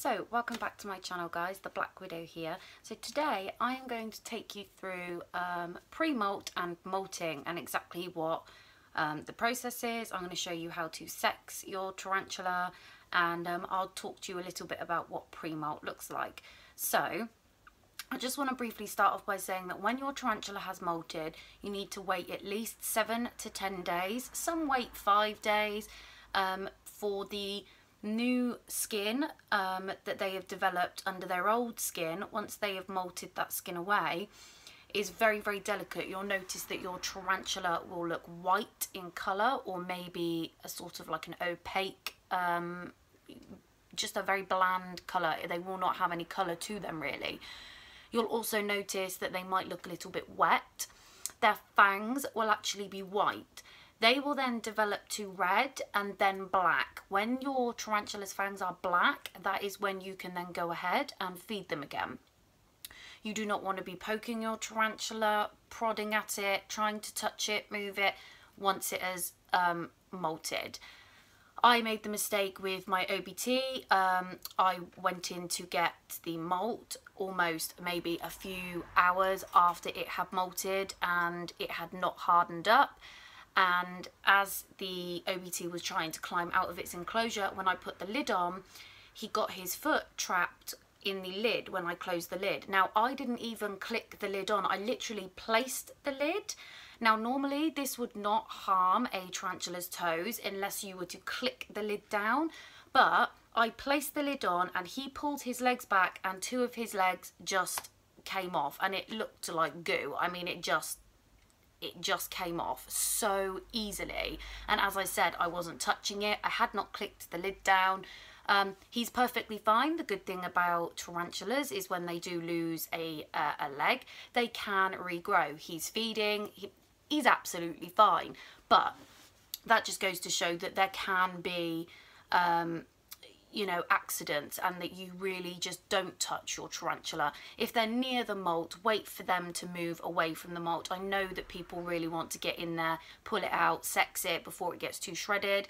So welcome back to my channel, guys, the Black Widow here. So today I am going to take you through pre-molt and molting and exactly what the process is. I'm going to show you how to sex your tarantula, and I'll talk to you a little bit about what pre-molt looks like. So I just want to briefly start off by saying that when your tarantula has molted, you need to wait at least 7 to 10 days. Some wait 5 days for the new skin that they have developed under their old skin. Once they have molted that skin away, is very, very delicate. You'll notice that your tarantula will look white in colour, or maybe a sort of like an opaque, just a very bland colour. They will not have any colour to them really. You'll also notice that they might look a little bit wet. Their fangs will actually be white. They will then develop to red and then black. When your tarantula's fangs are black, that is when you can then go ahead and feed them again. You do not want to be poking your tarantula, prodding at it, trying to touch it, move it once it has molted. I made the mistake with my OBT. I went in to get the molt almost maybe a few hours after it had molted and it had not hardened up. And as the OBT was trying to climb out of its enclosure, when I put the lid on, he got his foot trapped in the lid when I closed the lid. Now, I didn't even click the lid on. I literally placed the lid. Now, normally this would not harm a tarantula's toes unless you were to click the lid down. But I placed the lid on and he pulled his legs back and 2 of his legs just came off, and it looked like goo. I mean, it just came off so easily. And as I said, I wasn't touching it. I had not clicked the lid down. He's perfectly fine. The good thing about tarantulas is when they do lose a leg, they can regrow. He's feeding. He's absolutely fine. But that just goes to show that there can be you know, accidents, and that you really just don't touch your tarantula. If they're near the molt, wait for them to move away from the molt. I know that people really want to get in there, pull it out, sex it before it gets too shredded.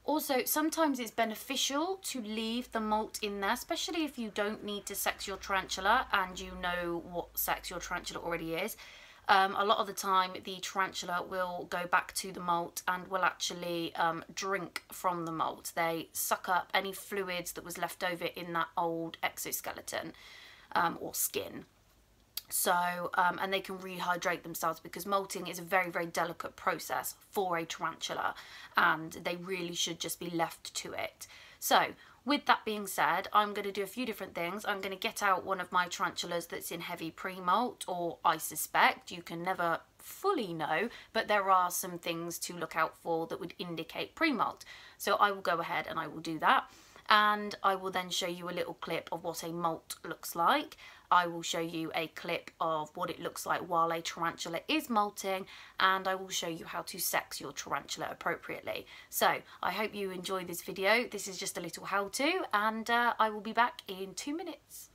Also, sometimes it's beneficial to leave the molt in there, especially if you don't need to sex your tarantula and you know what sex your tarantula already is. A lot of the time the tarantula will go back to the molt and will actually drink from the molt. They suck up any fluids that was left over in that old exoskeleton or skin. So, and they can rehydrate themselves, because molting is a very, very delicate process for a tarantula and they really should just be left to it. So, with that being said, I'm going to do a few different things. I'm going to get out one of my tarantulas that's in heavy pre-molt, or I suspect. You can never fully know, but there are some things to look out for that would indicate pre-molt. So I will go ahead and I will do that. And I will then show you a little clip of what a molt looks like. I will show you a clip of what it looks like while a tarantula is molting, and I will show you how to sex your tarantula appropriately. So I hope you enjoy this video. This is just a little how-to, and I will be back in 2 minutes.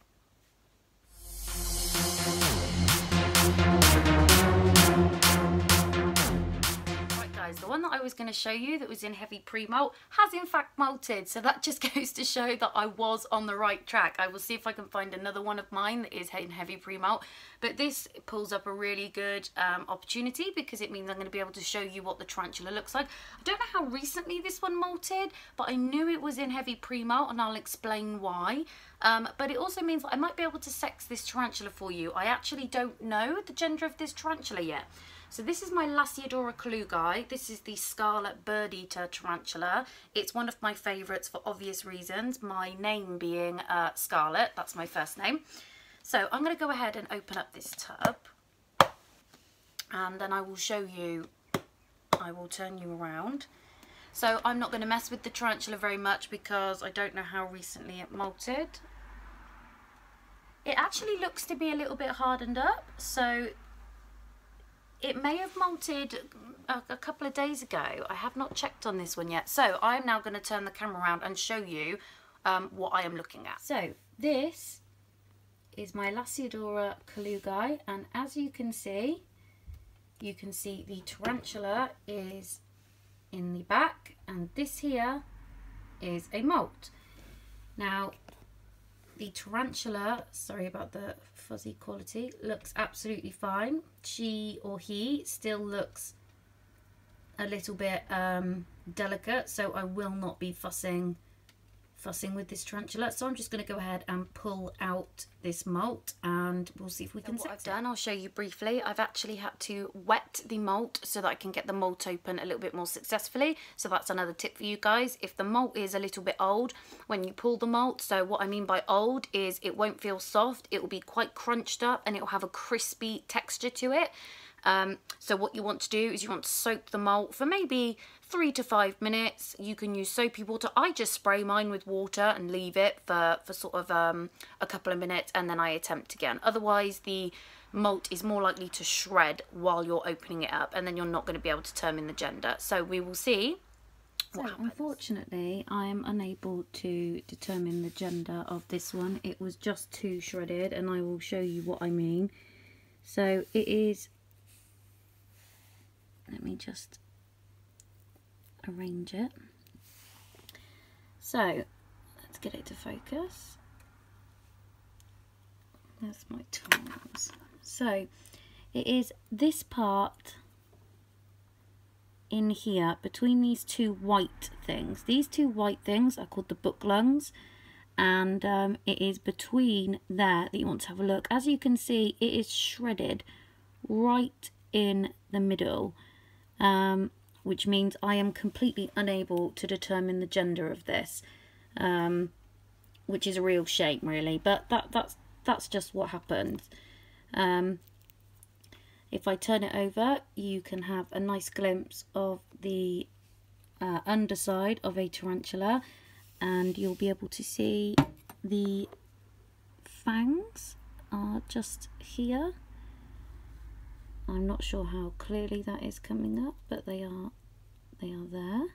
The one that I was going to show you that was in heavy pre-molt has in fact molted, so that just goes to show that I was on the right track. I will see if I can find another one of mine that is in heavy pre-molt, but this pulls up a really good opportunity, because it means I'm going to be able to show you what the tarantula looks like. I don't know how recently this one molted, but I knew it was in heavy pre-molt, and I'll explain why. But it also means that I might be able to sex this tarantula for you. I actually don't know the gender of this tarantula yet. So this is my Lasiodora kalugi. This is the scarlet bird eater tarantula. It's one of my favourites for obvious reasons, my name being Scarlet. That's my first name. So I'm going to go ahead and open up this tub, and then I will show you, I will turn you around. So I'm not going to mess with the tarantula very much because I don't know how recently it molted. It actually looks to be a little bit hardened up, so it may have molted a couple of days ago. I have not checked on this one yet. So I am now going to turn the camera around and show you what I am looking at. So this is my Lasiodora kalugi, and as you can see the tarantula is in the back, and this here is a molt. Now, the tarantula, sorry about the fuzzy quality, looks absolutely fine. She or he still looks a little bit delicate, so I will not be fussing with this tarantula. So I'm just going to go ahead and pull out this molt and we'll see if we can set it. What I've done, I'll show you briefly. I've actually had to wet the molt so that I can get the molt open a little bit more successfully. So that's another tip for you guys. If the molt is a little bit old when you pull the molt, so what I mean by old is it won't feel soft, it will be quite crunched up and it will have a crispy texture to it. So what you want to do is you want to soak the molt for maybe 3 to 5 minutes. You can use soapy water. I just spray mine with water and leave it for sort of a couple of minutes, and then I attempt again. Otherwise the molt is more likely to shred while you're opening it up, and then you're not going to be able to determine the gender. So we will see. So unfortunately I am unable to determine the gender of this one. It was just too shredded, and I will show you what I mean. So it is, let me just arrange it. So let's get it to focus. That's my tools. So it is this part in here between these two white things. These two white things are called the book lungs, and it is between there that you want to have a look. As you can see, it is shredded right in the middle. Which means I am completely unable to determine the gender of this, which is a real shame really, but that's just what happens. If I turn it over, you can have a nice glimpse of the underside of a tarantula, and you'll be able to see the fangs are just here. I'm not sure how clearly that is coming up, but they are there.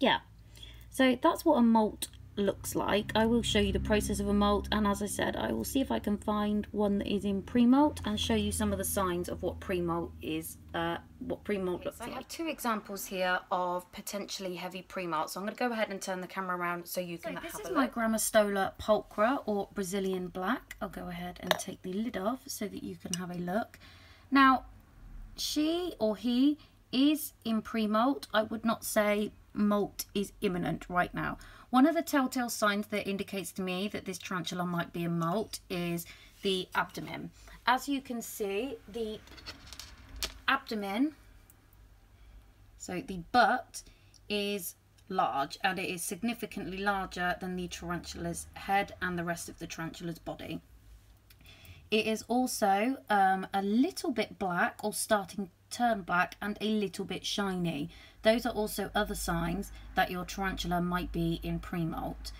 Yeah, so that's what a molt looks like. I will show you the process of a molt, and as I said, I will see if I can find one that is in pre-molt and show you some of the signs of what pre-molt is, what pre-molt looks like. I have two examples here of potentially heavy pre-molt, so I'm going to go ahead and turn the camera around so you can have a look. This is my Grammostola pulchra, or Brazilian black. I'll go ahead and take the lid off so that you can have a look. Now, she or he is in pre-molt. I would not say molt is imminent right now. One of the telltale signs that indicates to me that this tarantula might be a molt is the abdomen. As you can see, the abdomen, so the butt, is large, and it is significantly larger than the tarantula's head and the rest of the tarantula's body. It is also a little bit black, or starting to turn black, and a little bit shiny. Those are also other signs that your tarantula might be in pre-molt.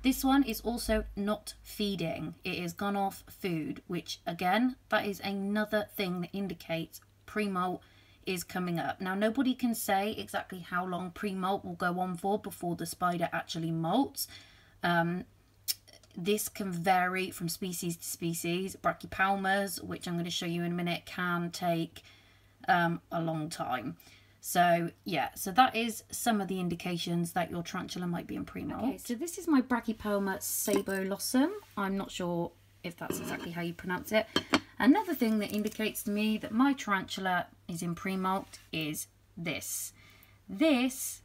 This one is also not feeding. It has gone off food, which again, that is another thing that indicates pre-molt is coming up. Now, nobody can say exactly how long pre-molt will go on for before the spider actually molts. This can vary from species to species. Brachypalmas, which I'm going to show you in a minute, can take a long time. So yeah, so that is some of the indications that your tarantula might be in pre-molt. Okay, so this is my Brachypalma sabolossum. I'm not sure if that's exactly how you pronounce it. Another thing that indicates to me that my tarantula is in pre-molt is this. This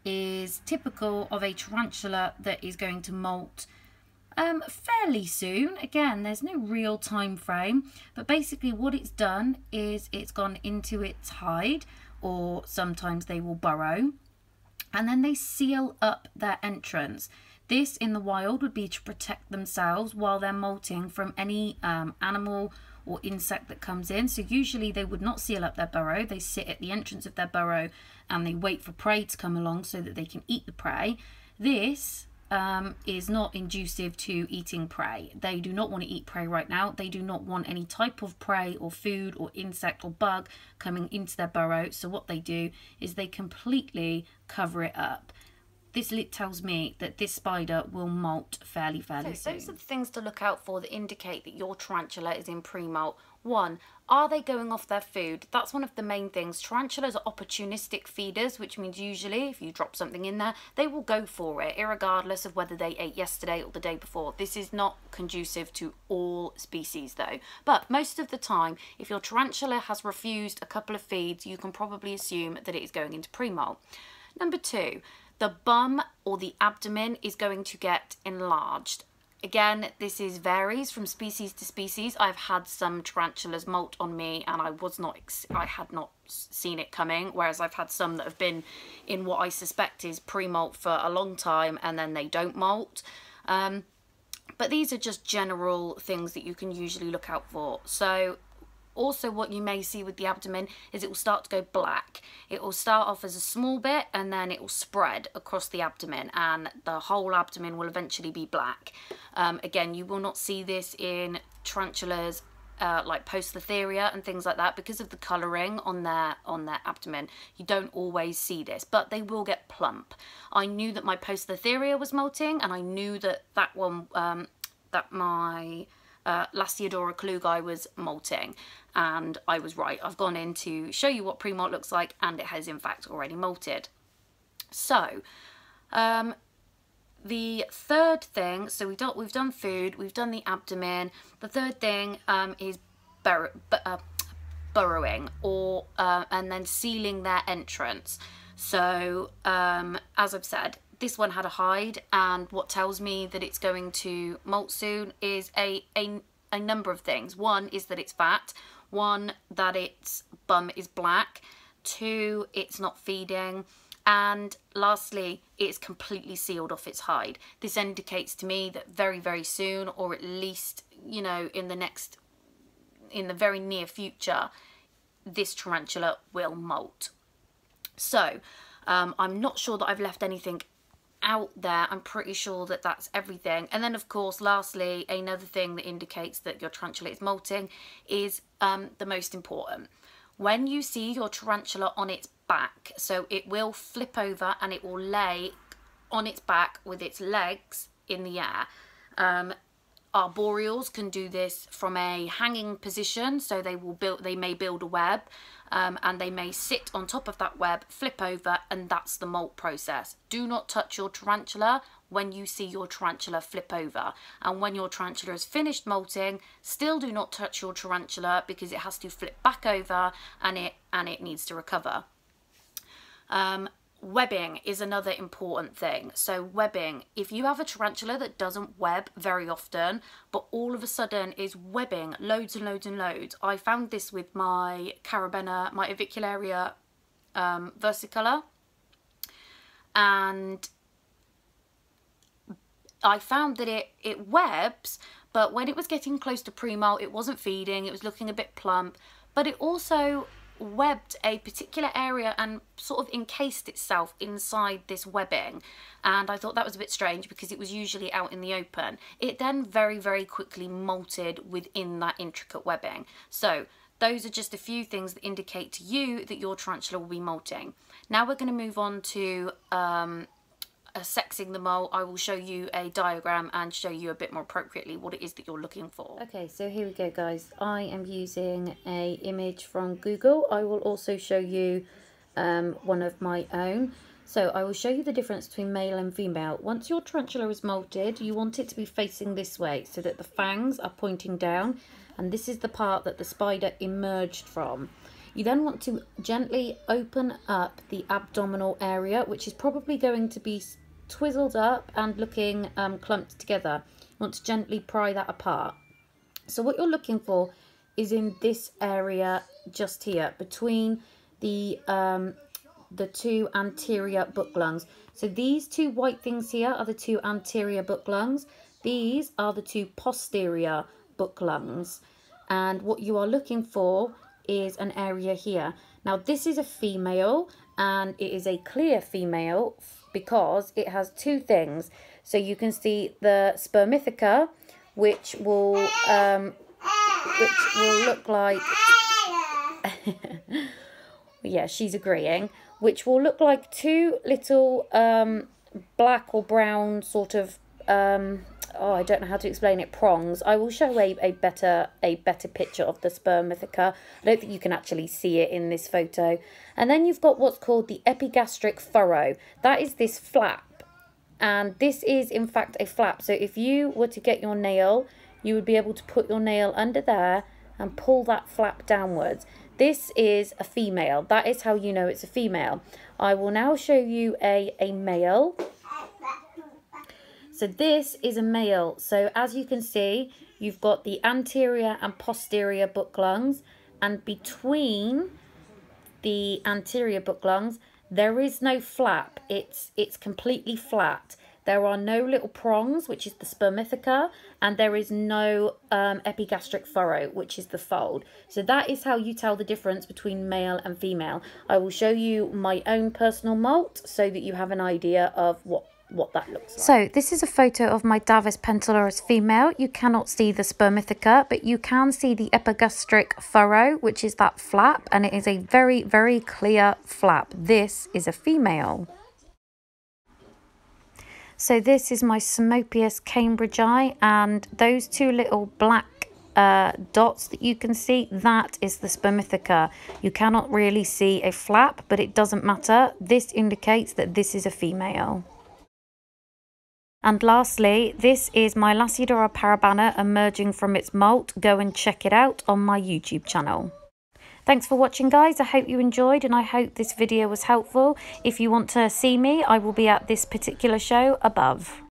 is typical of a tarantula that is going to molt fairly soon. Again, there's no real time frame, but basically what it's done is it's gone into its hide, or sometimes they will burrow, and then they seal up their entrance. This in the wild would be to protect themselves while they're molting from any animal or insect that comes in. So usually they would not seal up their burrow. They sit at the entrance of their burrow and they wait for prey to come along so that they can eat the prey. This is not inducive to eating prey. They do not want to eat prey right now. They do not want any type of prey or food or insect or bug coming into their burrow. So what they do is they completely cover it up. this tells me that this spider will molt fairly soon. Those are the things to look out for that indicate that your tarantula is in pre-molt. 1, are they going off their food? That's one of the main things. Tarantulas are opportunistic feeders, which means usually if you drop something in there, they will go for it, irregardless of whether they ate yesterday or the day before. This is not conducive to all species though. But most of the time, if your tarantula has refused a couple of feeds, you can probably assume that it is going into pre-molt. Number 2, the bum or the abdomen is going to get enlarged. Again, this varies from species to species. I've had some tarantulas molt on me and I had not seen it coming, whereas I've had some that have been in what I suspect is pre-molt for a long time and then they don't molt. But these are just general things that you can usually look out for. So also what you may see with the abdomen is it will start to go black. It will start off as a small bit and then it will spread across the abdomen and the whole abdomen will eventually be black. Again, you will not see this in tarantulas like Poecilotheria and things like that because of the colouring on their abdomen. You don't always see this, but they will get plump. I knew that my Poecilotheria was molting and I knew that one, that my Lasiodora Klugi was molting, and I was right. I've gone in to show you what pre-molt looks like and it has in fact already molted. So the third thing, so we've done food, we've done the abdomen. The third thing is burrowing or and then sealing their entrance. So as I've said, this one had a hide, and what tells me that it's going to molt soon is a number of things. 1 is that it's fat. 1, that its bum is black. 2, it's not feeding. And lastly, it's completely sealed off its hide. This indicates to me that very, very soon, or at least, you know, in the very near future, this tarantula will molt. So I'm not sure that I've left anything out there. I'm pretty sure that that's everything. And then of course, lastly, another thing that indicates that your tarantula is molting is the most important. When you see your tarantula on its back, so it will flip over and it will lay on its back with its legs in the air. Arboreals can do this from a hanging position, so they may build a web, and they may sit on top of that web, flip over, and that's the molt process. Do not touch your tarantula when you see your tarantula flip over. And when your tarantula is finished molting, still do not touch your tarantula because it has to flip back over and it needs to recover. Webbing is another important thing. So webbing, if you have a tarantula that doesn't web very often, but all of a sudden is webbing loads and loads and loads. I found this with my Carabena, my Avicularia versicolor, and I found that it webs, but when it was getting close to pre-molt, it wasn't feeding, it was looking a bit plump, but it also webbed a particular area and sort of encased itself inside this webbing, and I thought that was a bit strange because it was usually out in the open. It then very, very quickly molted within that intricate webbing. So those are just a few things that indicate to you that your tarantula will be molting. Now we're going to move on to sexing the molt. I will show you a diagram and show you a bit more appropriately what it is that you're looking for. Okay, so here we go guys. I am using a image from Google. I will also show you one of my own. So I will show you the difference between male and female. Once your tarantula is molted, you want it to be facing this way so that the fangs are pointing down, and this is the part that the spider emerged from. You then want to gently open up the abdominal area, which is probably going to be twizzled up and looking clumped together. You want to gently pry that apart. So what you're looking for is in this area just here between the two anterior book lungs. So these two white things here are the two anterior book lungs. These are the two posterior book lungs. And what you are looking for is an area here. Now this is a female, and it is a clear female because it has two things. So you can see the spermithia, which will look like yeah, she's agreeing, which will look like two little black or brown sort of, I don't know how to explain it, prongs. I will show a better picture of the spermithia. I don't think you can actually see it in this photo. And then you've got what's called the epigastric furrow. That is this flap, and this is in fact a flap. So if you were to get your nail, you would be able to put your nail under there and pull that flap downwards. This is a female. That is how you know it's a female. I will now show you a male. So this is a male. So as you can see, you've got the anterior and posterior book lungs, and between the anterior book lungs there is no flap. It's completely flat. There are no little prongs, which is the spermithia, and there is no epigastric furrow, which is the fold. So that is how you tell the difference between male and female. I will show you my own personal molt so that you have an idea of what that looks like. So this is a photo of my Davis pentiloris female. You cannot see the spermithia, but you can see the epigastric furrow, which is that flap, and it is a very, very clear flap. This is a female. So this is my Simopius cambridgei, and those two little black dots that you can see, that is the spermithia. You cannot really see a flap, but it doesn't matter. This indicates that this is a female. And lastly, this is my Lacidora parabana emerging from its molt. Go and check it out on my YouTube channel. Thanks for watching, guys. I hope you enjoyed, and I hope this video was helpful. If you want to see me, I will be at this particular show above.